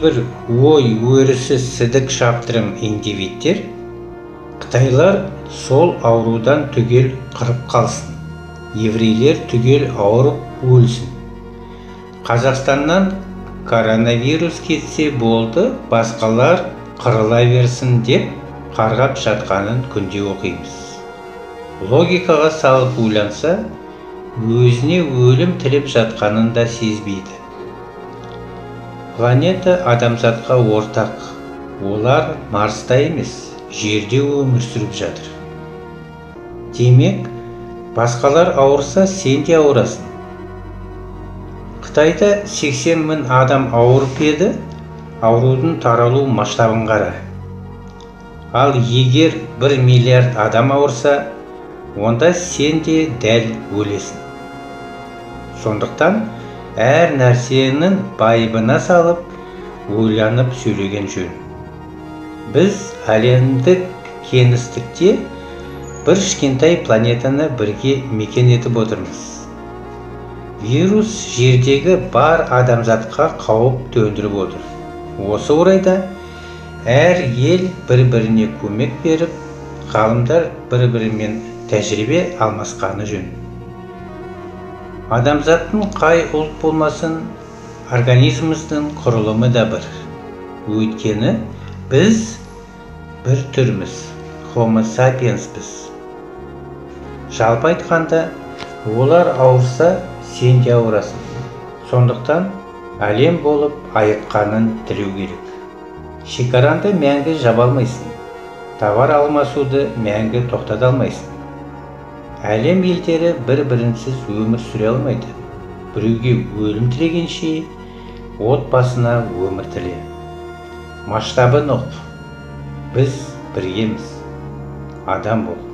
кейбір ой өрісі сідік шаптырым индивидтер Қытайлар сол аурудан түгел қырып қалсын, еврейлер түгел ауырып өлсін. Қазақстаннан коронавирус кетсе болды, басқалар қырыла берсін деп қарғап жатқанын күнде оқимыз. Логикаға салып ойланса, өзіне өлім тілеп жатқанын да сезбейді. Планета адамзатқа ортақ. Олар Марста емес, жерде өмір сүріп жатыр. Демек, басқалар ауырса, сен де ауырасың. Қытайда 80 мың адам ауырып еді, аурудың таралу масштабын қара. Ал егер 1 миллиард адам ауырса, онда сен де дәл өлесің. Сондықтан, әр нәрсенің байыбына салып, ойланып сөйлеген жөн. Біз әлемдік кеңістікте бір кішкентай планетаны бірге мекен етіп отырмыз. Вирус жердегі бар адамзатқа қауіп төндіріп отыр. Осы орайда әр ел бір-біріне көмек беріп, ғалымдар бір-бірімен тәжірибе алмасқаны жөн. Адамзаттың қай ұлт болмасын, организміміздің құрылымы да бір. Өйткені біз бір түрміз, Homo sapienspіз. Жалпы айтқанда, олар ауырса, сен де ауырасың. Сондықтан әлем болып айыққанын тілеу керек. Шекаранды мәңгі жаба алмайсың, товар алмасуды мәңгі тоқтата алмайсың. Әлем елдері бір-бірінсіз өмір сүре алмайды. Біреуге өлім тілегенше, отбасына өмір тіле. Масштабын ұқ. Біз біргеміз. Адам бол.